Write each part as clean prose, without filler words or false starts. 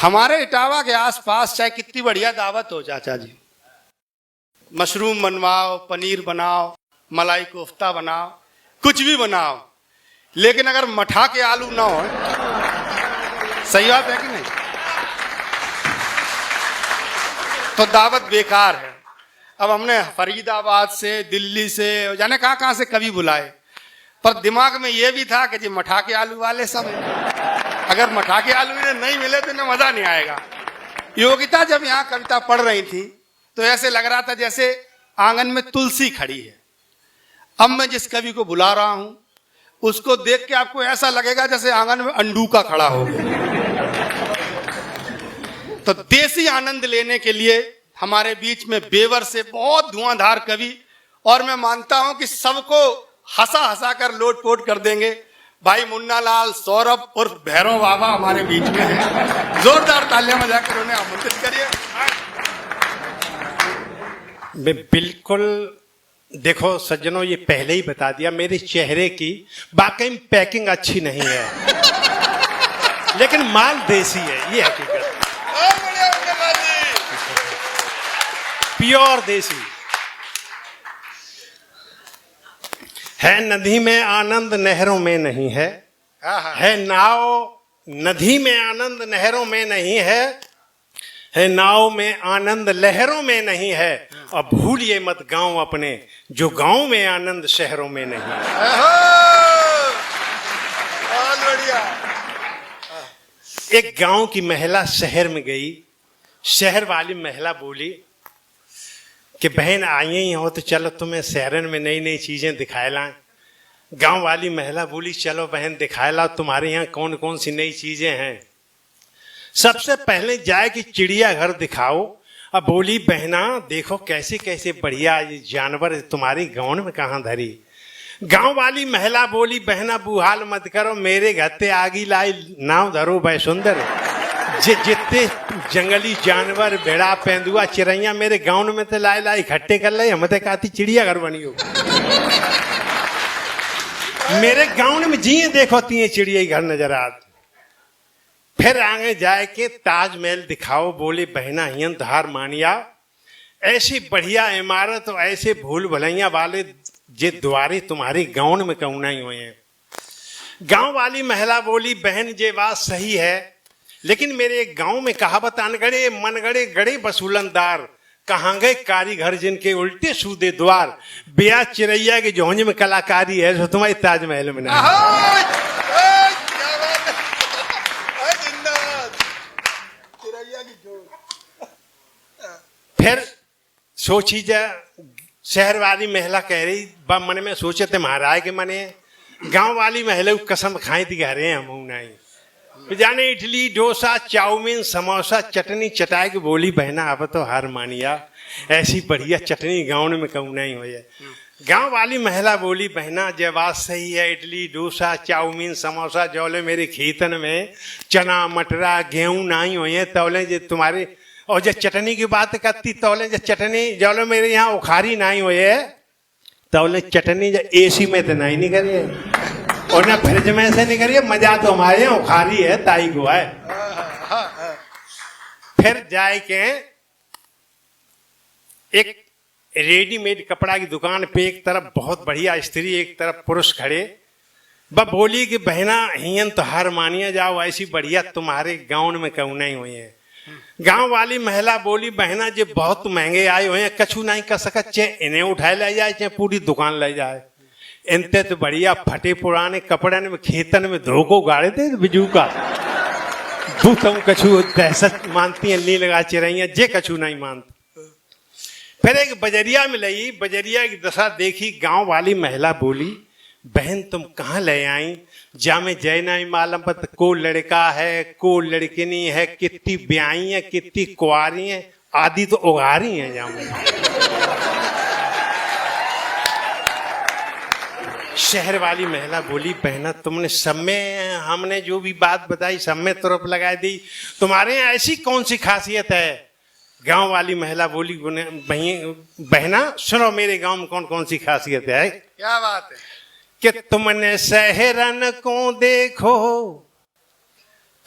हमारे इटावा के आसपास चाहे कितनी बढ़िया दावत हो चाचा जी, मशरूम बनवाओ, पनीर बनाओ, मलाई कोफ्ता बनाओ, कुछ भी बनाओ, लेकिन अगर मठा के आलू ना हो, सही बात है कि नहीं, तो दावत बेकार है। अब हमने फरीदाबाद से, दिल्ली से, जाने कहां से कभी बुलाए, पर दिमाग में यह भी था कि जी मठा के आलू वाले सब हैं। अगर मठा के आलू इन्हें नहीं मिले तो इन्हें मजा नहीं आएगा। योगिता जब यहाँ कविता पढ़ रही थी तो ऐसे लग रहा था जैसे आंगन में तुलसी खड़ी है। अब मैं जिस कवि को बुला रहा हूं उसको देख के आपको ऐसा लगेगा जैसे आंगन में अंडूका खड़ा हो गया। तो देसी आनंद लेने के लिए हमारे बीच में बेवर से बहुत धुआंधार कवि, और मैं मानता हूं कि सबको हंसा हंसा कर लोटपोट कर देंगे, भाई मुन्नालाल सौरभ उर्फ भैरव बाबा हमारे बीच में है। जोरदार तालियां बजाकर उन्हें आमंत्रित करिए। मैं बिल्कुल, देखो सज्जनों, ये पहले ही बता दिया, मेरे चेहरे की वाकई में पैकिंग अच्छी नहीं है, लेकिन माल देसी है, ये हकीकत, प्योर देसी है। नदी में आनंद नहरों में नहीं है, है नाव नदी में आनंद नहरों में नहीं है नाव में आनंद लहरों में नहीं है। और भूलिए मत गांव अपने, जो गांव में आनंद शहरों में नहीं है। एक गांव की महिला शहर में गई, शहर वाली महिला बोली कि बहन आई ही हो तो चलो तुम्हें शहरन में नई नई चीजें दिखाए लाएं। गांव वाली महिला बोली चलो बहन दिखाए लाओ, तुम्हारे यहाँ कौन कौन सी नई चीजें हैं। सबसे पहले जाए कि चिड़ियाघर दिखाओ। अब बोली बहना देखो कैसे कैसे बढ़िया ये जानवर तुम्हारी गांव में कहाँ धरी। गांव वाली महिला बोली बहना बुहाल मत करो, मेरे घत्ते आगी लाई नाव धरो भाई सुंदर। जितने जंगली जानवर भेड़ा पेंदुआ चिड़ैया मेरे गांव में तो लाई लाई इकट्ठे कर ले, हम तो कहती चिड़ियाघर बनी हो। मेरे गांव में जिए देखो तीन चिड़िया घर नजर आत। फिर आगे जाए के ताजमहल दिखाओ। बोले बहना हियन धार मानिया, ऐसी बढ़िया इमारत और ऐसे भूल भलैया वाले जे द्वारे तुम्हारे गांव में कहूं नहीं हुए हैं। गांव वाली महिला बोली बहन जे बात सही है, लेकिन मेरे गांव में कहावत अनगढ़े मनगढ़े गड़े बसूलंदार, कहाँ गए कारीगर जिनके उल्टे सूदे द्वार। बेया चिड़ैया के जोंज में कलाकारी है जो तुम्हारे ताजमहल में नहीं। फिर सोची जा, शहर वाली महिला कह रही बा मन में सोचे थे महाराज के मने, गांव वाली महिला कसम खाई थी घरे हम नहीं जाने। इडली डोसा चाउमीन समोसा चटनी चटाई के बोली बहना अब तो हार मानिया, ऐसी बढ़िया चटनी गाँव में कहूँ नहीं हो जाए। गांव वाली महिला बोली बहना जब बात सही है, इडली डोसा चाउमीन समोसा जौले मेरे खेतन में चना मटरा गेहूं नहीं हुए तौले जो तुम्हारे, और जब चटनी की बात करती तौले जब चटनी जौले मेरे यहाँ उखारी नहीं हुए तौले चटनी जब एसी में तो नहीं करिए और ना फ्रिज में से नहीं करिए, मजा तो हमारे यहाँ उखारी है ताई को है। फिर जाए के एक रेडीमेड कपड़ा की दुकान पे एक तरफ बहुत बढ़िया स्त्री एक तरफ पुरुष खड़े। बा बोली कि बहना हियन तो हार मानिया जाओ, ऐसी बढ़िया तुम्हारे गांव में कहूँ नहीं हुई है। गांव वाली महिला बोली बहना जो बहुत महंगे आए हुए हैं कछु नहीं कर सकत, चाहे इन्हें उठाए ले जाए चाहे पूरी दुकान ले जाए। इनते तो बढ़िया फटे पुराने कपड़े में खेतन में धोको गाड़े थे बिजू का तुम कछु दहशत मानती है ली लगा चिड़ैया जे कछु नहीं मानती। फिर एक बजरिया में लगी, बजरिया की दशा देखी। गांव वाली महिला बोली बहन तुम कहाँ ले आई, जा में जय नहीं मालूम पर को लड़का है को लड़किनी है, कितनी ब्याई है कितनी कुआरी है, आदि तो उगारी है जाऊं। शहर वाली महिला बोली बहना तुमने सब में हमने जो भी बात बताई सब में तुरप लगा दी, तुम्हारे यहाँ ऐसी कौन सी खासियत है। गांव वाली महिला बोली बहना सुनो मेरे गांव में कौन कौन सी खासियत है। क्या बात है कि तुमने शहरन को देखो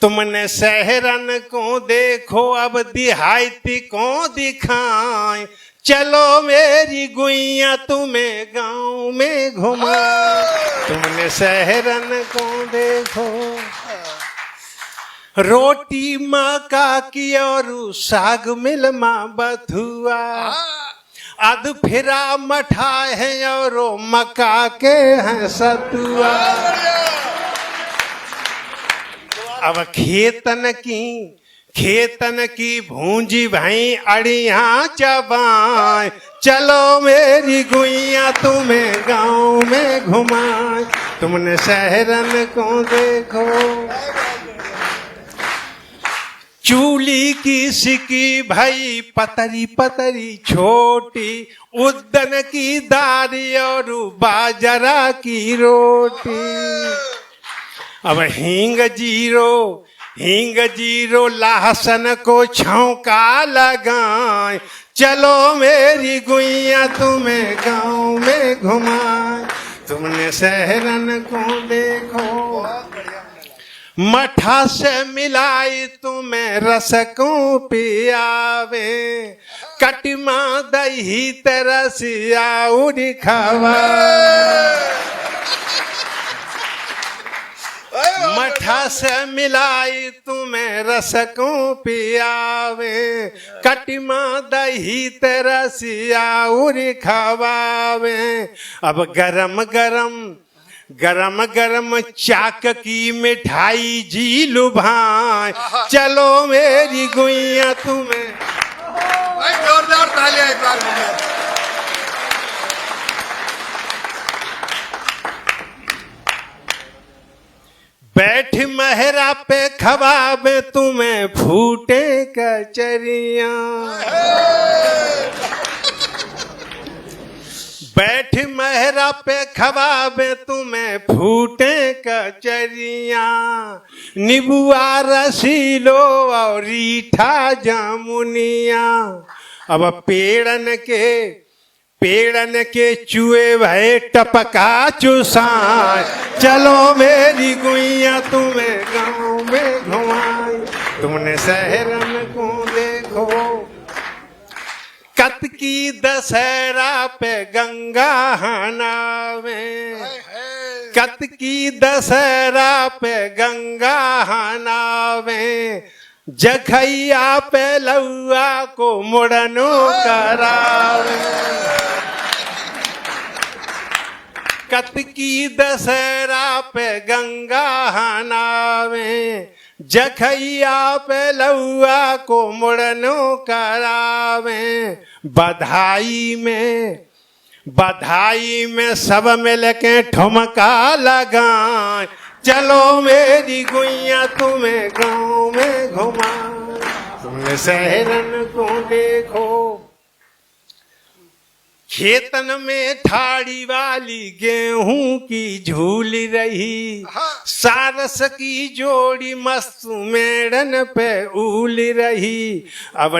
तुमने शहरन को देखो अब दिहायती को दिखाए, चलो मेरी गुइया तुम्हें गांव में घुमा। तुमने शहरन को देखो, रोटी मका की और साग मिलमा बथुआ, अध फिरा मठा है और मका के हैं सतुआ। अब खेतन की भूंजी भाई अड़िया चबाए, चलो मेरी गुइया तुम्हें गांव में घुमाए। तुमने शहरन को देखो, चूली की सिकी भाई पतरी पतरी छोटी, उद्दन की दारी और बाजरा की रोटी। अब हींग जीरो लहसन को छौंका लगाए, चलो मेरी गुइया तुम्हें गांव में घुमाए। तुमने शहरन को देखो, मठा से मिलाई तुम्हें रस को पियावे, कटिमा दही तरसिया उड़ी खावा। मठा से मिलाई तुम्हें रस को पियावे, कटिमा दही तरसिया उड़ी खवावे। अब गरम गरम चाक की मिठाई जी लुभाए, चलो मेरी गुइया तुम्हें। जोरदार तालियां एक बार। बैठ महरा पे खवाबे तुम्हें फूटे कचरिया, बैठ महरा पे खवाबे तुम्हें फूटे कचरिया, नीबुआ रसीलो और रीठा जामुनिया। अब पेड़न के चूहे भय टपका चुसाए, चलो मेरी गुइया तुम्हें गांव में घुमाए। तुमने शहरन को देखो, कत की दशहरा पे गंगा हनावे, कत की दशहरा पे गंगा हनावे, जखैया पे लौआ को मुड़नो करावे। कत की दशहरा पे गंगा हनावे, जखैया पे लौआ को मुड़नो करावे। बधाई में सब मिल के ठुमका लगाए, चलो मेरी गुइया तुम्हें गांव में घुमाए। तुमने शहरन को देखो, खेतन में ठाड़ी वाली गेहूं की झूल रही, सारस की जोड़ी मस्त मेड़न पे उल रही। अब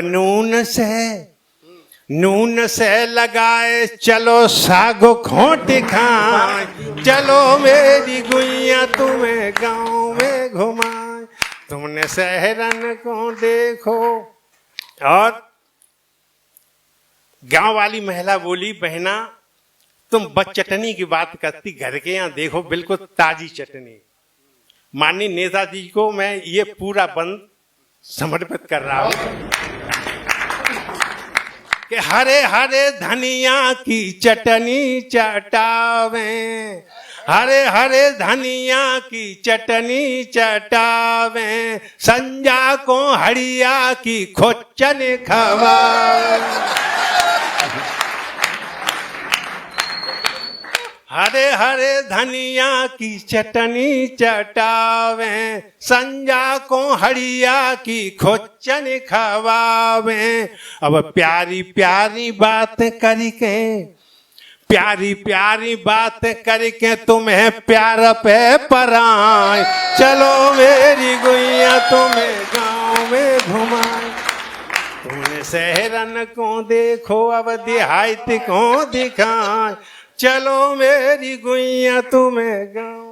नून से लगाए चलो सागो खोट खाए, चलो मेरी गुइया तुम्हें गांव में घुमाए। तुमने शहरन को देखो। और गांव वाली महिला बोली, बहना तुम बस चटनी की बात करती, घर के यहाँ देखो बिल्कुल ताजी चटनी। माननीय नेताजी को मैं ये पूरा बंद समर्पित कर रहा हूं कि हरे हरे धनिया की चटनी चटावे, हरे हरे धनिया की चटनी चटावे, संजा को हड़िया की खोचन खवावे। हरे हरे धनिया की चटनी चटावे, संजा को हड़िया की खोचन खवावे। अब प्यारी प्यारी बात करके तुम्हें प्यार पे पराए, चलो मेरी गुइया तुम्हें गांव में घुमाए। तुमने शहरन को देखो, अब देहात को दिखाए, चलो मेरी गुइया तुम्हें गाँव